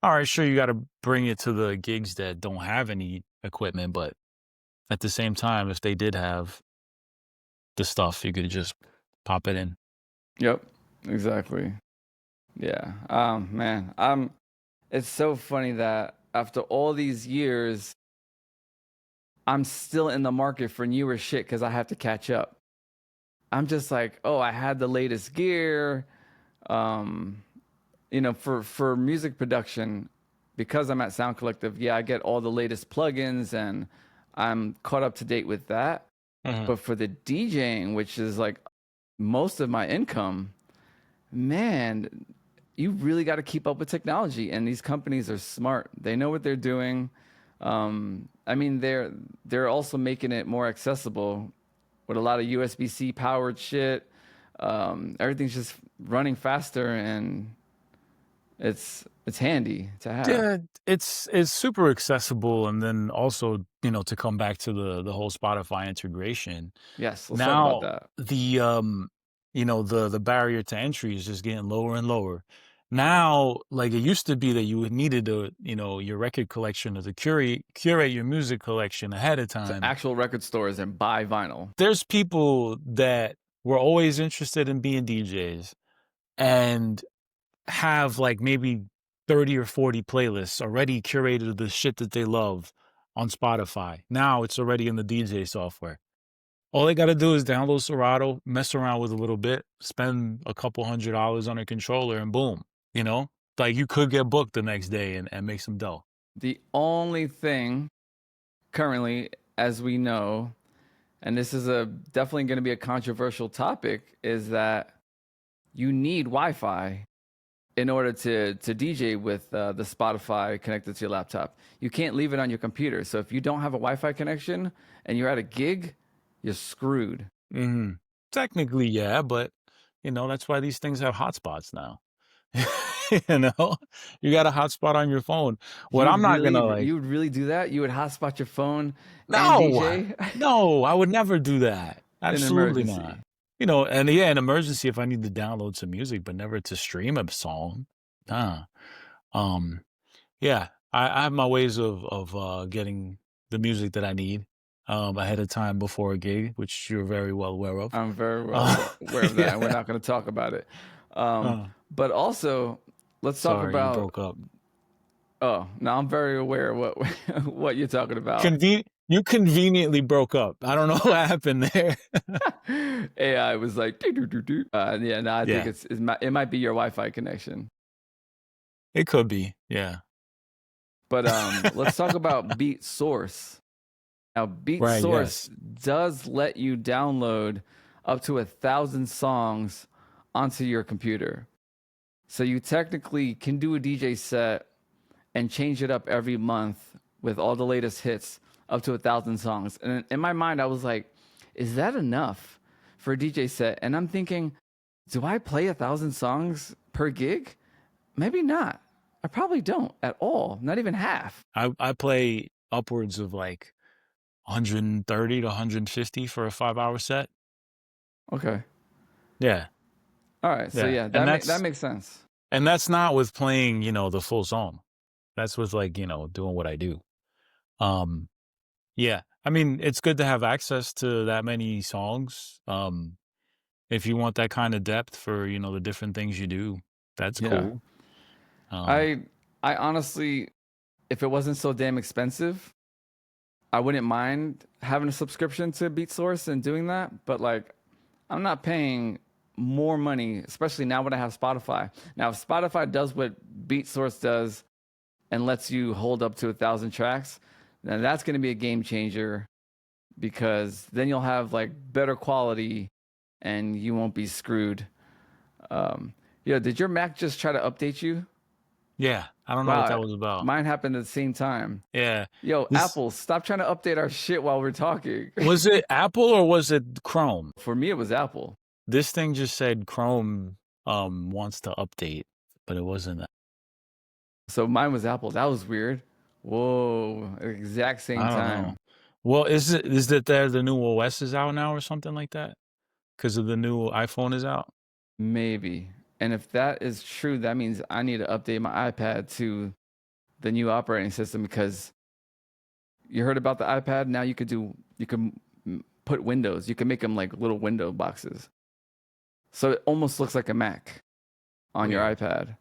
All right, sure, you got to bring it to the gigs that don't have any equipment. But at the same time, if they did have the stuff, you could just pop it in. Yep, exactly. Yeah. Man, it's so funny that after all these years, I'm still in the market for newer shit because I have to catch up. I'm just like, oh, I had the latest gear. Um, for music production, because I'm at Sound Collective, yeah, I get all the latest plugins and I'm caught up to date with that. Mhm. But for the DJing, which is like most of my income, man, you really got to keep up with technology. And these companies are smart. They know what they're doing. I mean, they're also making it more accessible with a lot of USB-C powered shit. Everything's just running faster, and It's handy to have. Yeah, it's super accessible, and then also, to come back to the whole Spotify integration, Yes, let's talk about now that. the barrier to entry is just getting lower and lower. Now, like it used to be that you would needed your record collection or to curate your music collection ahead of To time. actual record stores and buy vinyl. There's people that were always interested in being DJs and have like maybe 30 or 40 playlists already curated of the shit that they love on Spotify. Now it's already in the DJ software. All they got to do is download Serato, mess around with a little bit, spend a couple $100 on a controller, and boom, you know? Like you could get booked the next day and make some dough. The only thing currently, as we know, and this is a definitely going to be a controversial topic, is that you need Wi-Fi in order to DJ with the Spotify connected to your laptop. You can't leave it on your computer. So if you don't have a Wi-Fi connection and you're at a gig, you're screwed. Hmm. Technically, yeah, but that's why these things have hotspots now. You know, you got a hotspot on your phone. What I'm not gonna like. You would really do that? You would hotspot your phone and No, DJ no, I would never do that. in Absolutely not. emergency. And yeah, in emergency, if I need to download some music, but never to stream a song. Nah. Um, yeah, I have my ways of getting the music that I need ahead of time before a gig, which you're very well aware of. I'm very Uh, well aware of that, and we're yeah. not going to talk about it. Um, Uh, but also, let's talk sorry, you about. broke up. Oh, now I'm very aware of what what you're talking about. You conveniently broke up. I don't know what happened there. AI was like, doo, doo, doo, doo. Yeah, no, I think Yeah, it might be your Wi-Fi connection. it could be. Yeah. But let's talk about Beat Source. Now, Beat Right. Source Yes. does let you download up to 1,000 songs onto your computer. So you technically can do a DJ set and change it up every month with all the latest hits up to 1,000 songs. And in my mind, I was like, is that enough for a DJ set? And I'm thinking, do I play 1,000 songs per gig? Maybe not. I probably don't at all, not even half. I play upwards of like 130 to 150 for a 5-hour set. Okay. Yeah. All right. So Yeah. yeah, And that that's makes sense. and that's not with playing, the full song. That's with like, doing what I do. Um yeah. I mean, it's good to have access to that many songs. If you want that kind of depth for, the different things you do, that's Yeah. cool. Um I I honestly, if it wasn't so damn expensive, I wouldn't mind having a subscription to BeatSource and doing that. But like, I'm not paying more money, especially now when I have Spotify. Now, if Spotify does what BeatSource does and lets you hold up to 1,000 tracks, then that's going to be a game changer because then you'll have like better quality and you won't be screwed. Um, yeah, did your Mac just try to update you? yeah, I don't know what that Wow, was about. mine happened at the same time. Yeah. Yo, This Apple, stop trying to update our shit while we're talking. was it Apple or was it Chrome? For me, it was Apple. This thing just said Chrome wants to update, but it wasn't that. So mine was Apple. That was weird. Whoa, exact same I don't know. time. Well, is it that the new OS is out now or something like that? Because of the new iPhone is out? Maybe. And if that is true, that means I need to update my iPad to the new operating system because you heard about the iPad. Now you can put windows. You can make them like little window boxes. So it almost looks like a Mac on your Weird. iPad.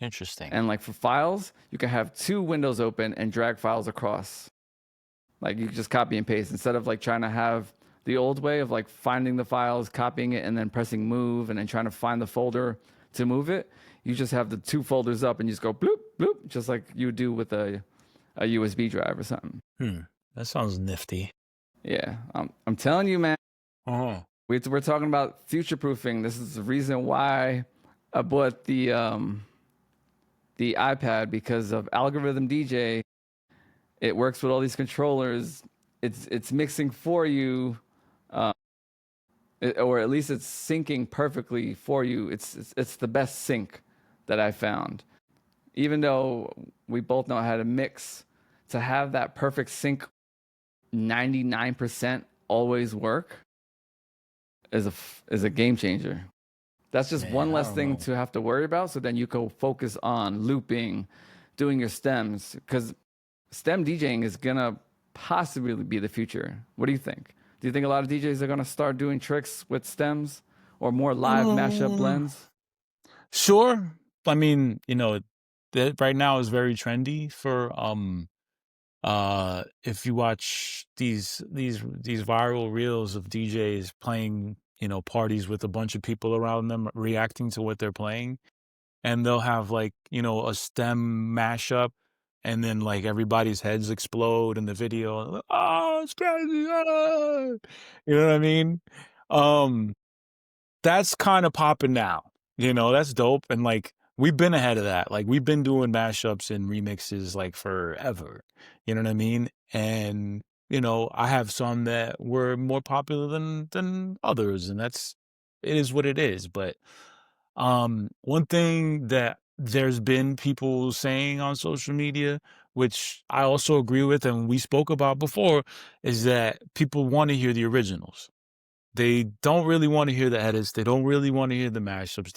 Interesting. And like for files, you can have two windows open and drag files across. Like you just copy and paste instead of like trying to have the old way of like finding the files, copying it, and then pressing move and then trying to find the folder to move it. You just have the two folders up and you just go bloop, bloop, just like you would do with a USB drive or something. That sounds nifty. Yeah, I'm telling you, man. Oh. We're talking about future proofing. This is the reason why I bought the iPad because of Algorithm DJ. It works with all these controllers. It's mixing for you, or at least it's syncing perfectly for you. It's the best sync that I found. even though we both know how to mix, to have that perfect sync 99% always work is a game changer. That's just Man, one I less don't thing know. to have to worry about. So then you go focus on looping, doing your stems, because stem DJing is gonna possibly be the future. What do you think? Do you think a lot of DJs are gonna start doing tricks with stems or more live mashup Uh, blends? sure. I mean, that right now is very trendy for if you watch these viral reels of DJs playing, parties with a bunch of people around them reacting to what they're playing, and they'll have like, a stem mashup, and then like everybody's heads explode in the video. Oh, it's crazy. Ah! You know what I mean? Um that's kind of popping now. That's dope. And like we've been ahead of that. Like we've been doing mashups and remixes like forever. You know what I mean? And I have some that were more popular than others, and it is what it is. But one thing that there's been people saying on social media, which I also agree with and we spoke about before, is that people want to hear the originals. They don't really wanna hear the edits, they don't really wanna hear the mashups,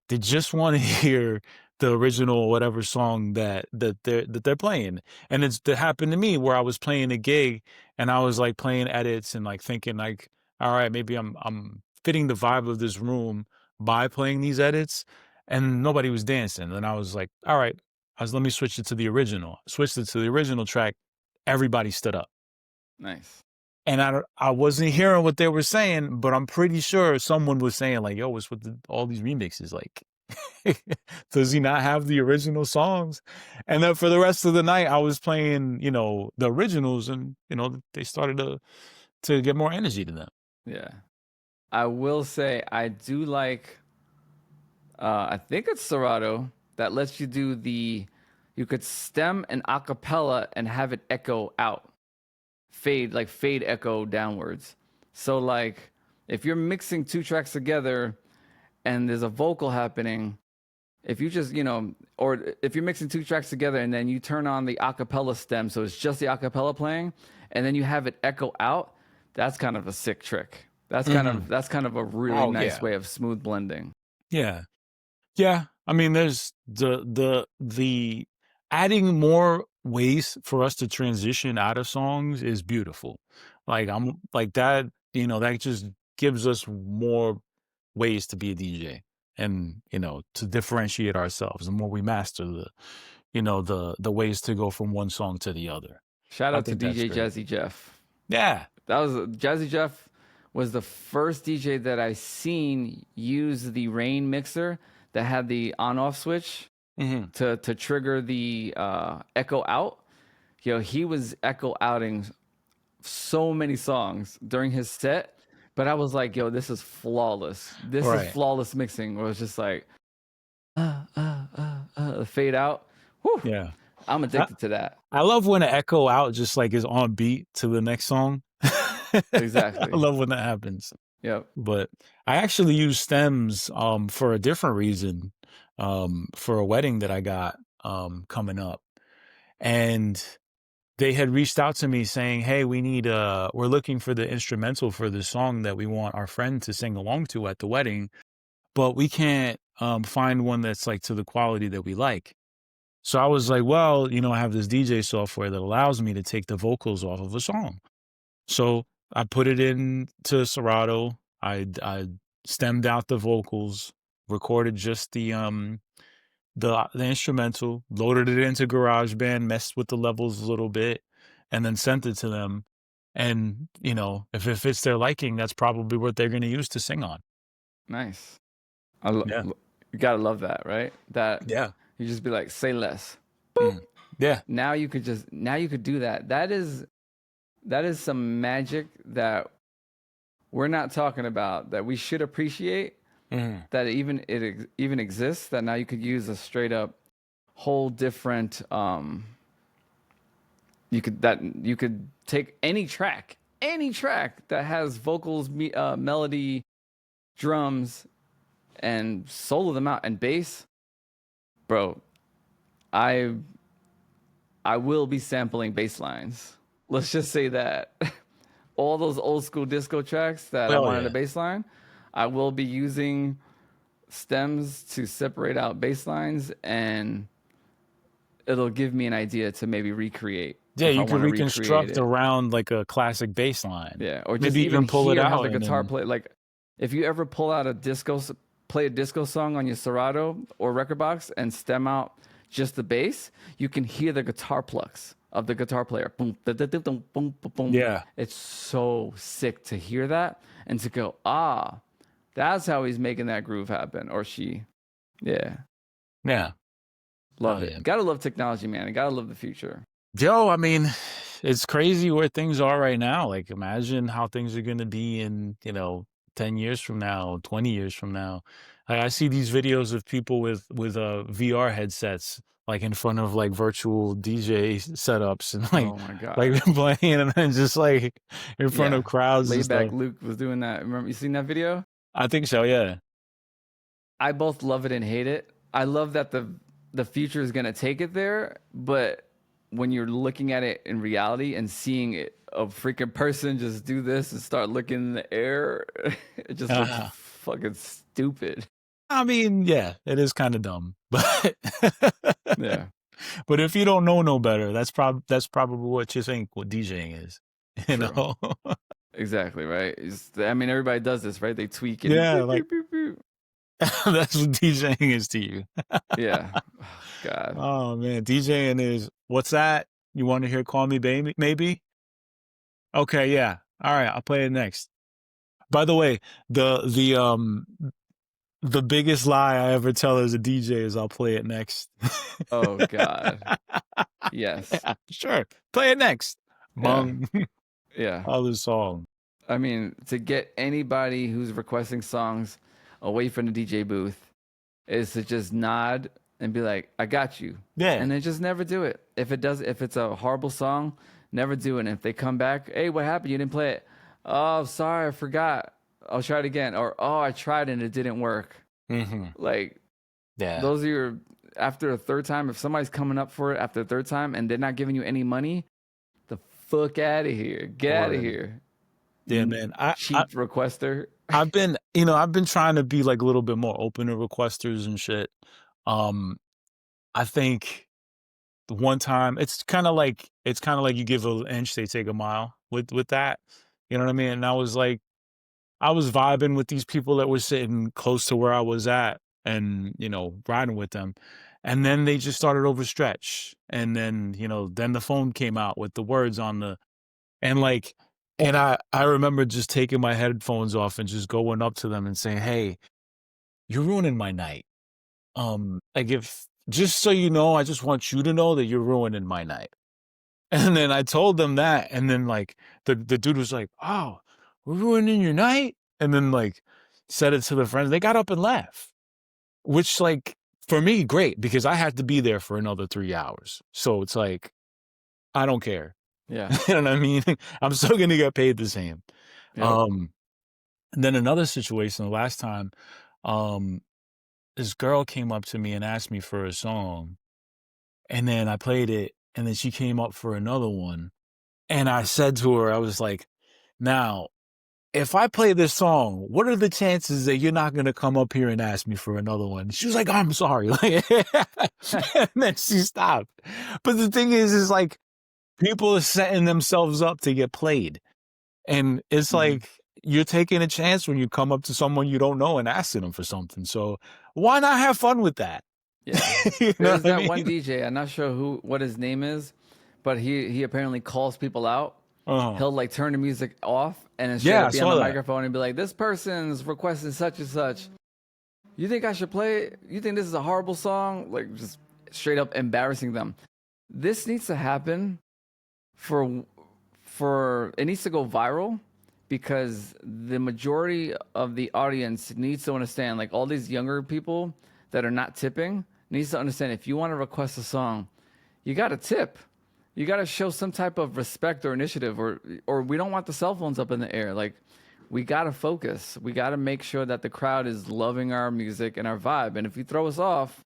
they just wanna hear the original whatever song that they're playing, and that happened to me where I was playing a gig, and I was, like, playing edits and, like, thinking, like, "Alright, maybe I'm fitting the vibe of this room by playing these edits," and nobody was dancing, and I was like, "Alright, let me switch it to the original." Switched it to the original track, everybody stood up. Nice. And I wasn't hearing what they were saying, but I'm pretty sure someone was saying like, "Yo, what's with all these remixes? Like, does he not have the original songs?" And then for the rest of the night, I was playing, the originals, and they started to get more energy to them. Yeah. I will say I do like I think it's Serato that lets you do you could stem an acapella and have it echo out. Fade echo downwards. So like if you're mixing two tracks together and there's a vocal happening, if you just, or if you're mixing two tracks together and then you turn on the acapella stem, so it's just the acapella playing, and then you have it echo out, that's kind of a sick trick. Mhm. That's kind of a really Oh nice yeah, way of smooth blending. yeah. Yeah, I mean, there's the adding more ways for us to transition out of songs is beautiful. Like I'm like that, that just gives us more ways to be a DJ, and to differentiate ourselves. The more we master the ways to go from one song to the other. Shout I out to think that's DJ great. Jazzy Jeff. Yeah. That was Jazzy Jeff was the first DJ that I seen use the rain mixer that had the on off switch Hmm. to trigger the echo out. He was echo outing so many songs during his set, but I was like, yo, this is flawless. This is Right. flawless mixing. Where it's just like fade out. Whew, Yeah. I'm I, addicted to that. I love when an echo out just like is on beat to the next song. I Exactly. love when that happens. Yep. But I actually use stems for a different reason, for a wedding that I got coming up. And they had reached out to me saying, "Hey, we're looking for the instrumental for the song that we want our friend to sing along to at the wedding, but we can't find one that's like to the quality that we like." So I was like, "Well, I have this DJ software that allows me to take the vocals off of a song." So I put it into Serato. I stemmed out the vocals, recorded just the instrumental, loaded it into GarageBand, messed with the levels a little bit, and then sent it to them. And if it fits their liking, that's probably what they're going to use to sing on. Nice. Yeah. You gotta love that, right? That Yeah. you just be like, say less. Mm. Yeah. Now you could do that. That is some magic that we're not talking about that we should appreciate Mm. that even exists that now you could use a straight up whole different you could take any track that has vocals melody drums and solo them out and bass bro, I I will be sampling bass lines. Let's just say that. All those old school disco tracks that I Hell wanted a yeah. bass line, I will be using stems to separate out bass lines, and it'll give me an idea to maybe recreate Yeah, if I you could want to recreate reconstruct it. around like a classic bass line. Yeah, or just Maybe even even pull it hear how the out and guitar then play. Like, if you ever pull out a play a disco song on your Serato or record box and stem out just the bass, you can hear the guitar plucks of the guitar player. Boom, da, da, da, boom, boom, boom, boom. yeah. It's so sick to hear that and to go, ah, that's how he's making that groove happen, or she. Yeah, Yeah. love Hell it. yeah. Gotta love technology, man. And gotta love the future. Yo, I mean, it's crazy where things are right now. Like, imagine how things are going to be in, 10 years from now, 20 years from now. Like, I see these videos of people with VR headsets, like in front of like virtual DJ setups and Oh my like God. playing and then just like in front of Yeah. crowds and Layback stuff. Luke was doing that. Remember, you seen that video? I think so, yeah. I both love it and hate it. I love that the future is gonna take it there, but when you're looking at it in reality and seeing it, a freaking person just do this and start looking in the air, it just looks Uh, fucking stupid. I mean, yeah, it is kind of dumb, but Yeah, but if you don't know no better, that's probably what you think what DJing is, you true. know? Exactly, right? I mean, everybody does this, right? They tweak and Yeah, beep, like beep, beep, beep. that's what DJing is to you. Yeah. Oh, God. Oh man, DJing is what's that? You want to hear "Call Me Baby"? Maybe. Okay, yeah. All right, I'll play it next. By the way, the biggest lie I ever tell as a DJ is I'll play it next. Oh God. Yes. Yeah, sure. Play it next. Yeah. Bong. Yeah. Other song. I mean, to get anybody who's requesting songs away from the DJ booth is to just nod and be like, "I got you," Yeah. and then just never do it. If it's a horrible song, never do it. And if they come back, "Hey, what happened? You didn't play it." "Oh, sorry, I forgot. I'll try it again." Or, "Oh, I tried and it didn't work." Mm-hmm. Like, Yeah. those are your, after a third time. If somebody's coming up for it after the third time and they're not giving you any money, the fuck out of here. Get out of Word. here. Yeah, You man. cheap requester. I've been, I've been trying to be like a little bit more open to requesters and shit. Um, I think the one time it's kind of like you give an inch, they take a mile with that. You know what I mean? And I was vibing with these people that were sitting close to where I was at and, riding with them. And then they just started overstretch. And then, then the phone came out with the words on the and like and I remember just taking my headphones off and just going up to them and saying, "Hey, you're ruining my night. Like if just so you know, I just want you to know that you're ruining my night." And then I told them that, and then like the dude was like, "Oh, we're ruining your night," and then like said it to the friends. They got up and left, which like for me, great because I had to be there for another 3 hours. So it's like I don't care. Yeah. You know what I mean? I'm still gonna get paid the same. Yep. Um, and then another situation, the last time, um, this girl came up to me and asked me for a song, and then I played it, and then she came up for another one, and I said to her, I was like, "Now, if I play this song, what are the chances that you're not gonna come up here and ask me for another one?" She was like, "I'm sorry," like, and then she stopped. But the thing is like people are setting themselves up to get played. And it's Mhm. like you're taking a chance when you come up to someone you don't know and asking them for something. So why not have fun with that? Yeah. You know There's what I that one mean? DJ. I'm not sure what his name is, but he apparently calls people out. Uh-huh. He'll like turn the music off and then straight Yeah, I up be on saw the that. microphone and be like, "This person's requesting such and such. You think I should play it? You think this is a horrible song?" Like, just straight up embarrassing them. This needs to happen for it needs to go viral, because the majority of the audience needs to understand, like all these younger people that are not tipping needs to understand, if you want to request a song, you got to tip. You got to show some type of respect or initiative, or we don't want the cell phones up in the air. Like, we got to focus. We got to make sure that the crowd is loving our music and our vibe. And if you throw us off,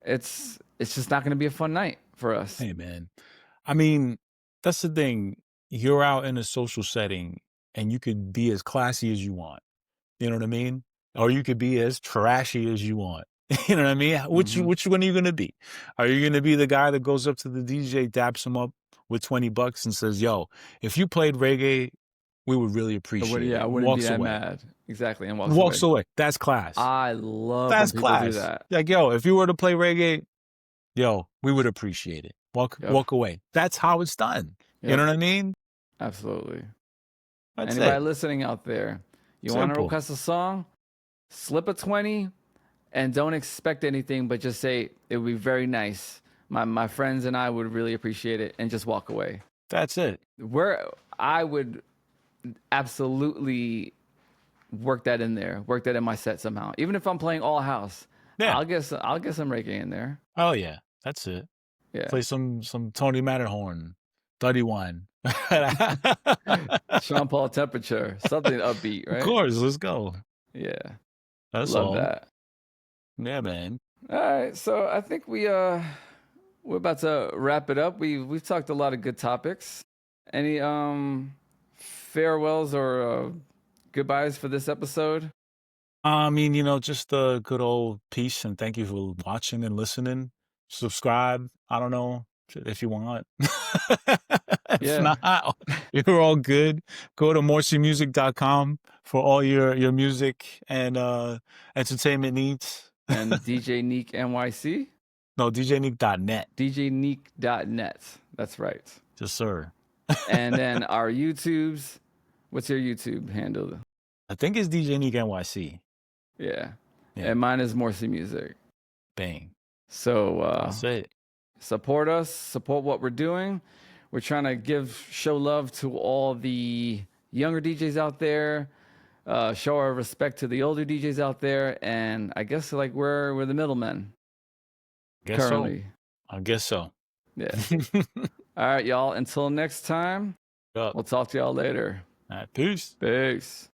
it's just not going to be a fun night for us. Hey, man. I mean, that's the thing. You're out in a social setting and you could be as classy as you want. You know what I mean? Or you could be as trashy as you want. You know what I mean? Hmm. Which one are you gonna be? Are you gonna be the guy that goes up to the DJ, daps him up with $20 and says, "Yo, if you played reggae, we would really appreciate Yeah, it." I wouldn't be Walks that away. mad. Exactly, and walks Walks away. away. That's class. I love when That's people do class. that. Like, yo, if you were to play reggae, yo, we would appreciate it. Yep. Walk away. That's how it's done. You Yep. know what I mean? Absolutely. That's Anybody it. listening out there, you want to Simple. request a song? Slip a 20 and don't expect anything, but just say it would be very nice. My friends and I would really appreciate it, and just walk away. That's it. Where I would absolutely work that in there, work that in my set somehow. Even if I'm playing all house, Yeah. I'll get some reggae in there. Oh yeah. That's it. Yeah. Play some Tony Matterhorn, 31. Sean Paul temperature, something upbeat, Of right? course, let's go. Yeah. That's Love all. that. Yeah, man. All right, so I think we're about to wrap it up. We've talked a lot of good topics. Any farewells or goodbyes for this episode? I mean, just the good old peace and thank you for watching and listening. Subscribe. I don't know if you want. If Yeah. not, you're all good. Go to morsymusic.com for all your music and entertainment needs. And DJ Nique NYC? No, djnique.net. DJNique.net. That's right. Yes, sir. And then our YouTubes. What's your YouTube handle? I think it's DJ Nique NYC. Yeah. Yeah. And mine is Morsy Music. Bang. So That's it. support us, support what we're doing. We're trying to show love to all the younger DJs out there, show our respect to the older DJs out there, and I guess like we're the middlemen currently. I guess so. Yeah. All right, y'all. Until next time, Up. we'll talk to y'all later. All right, peace. Peace.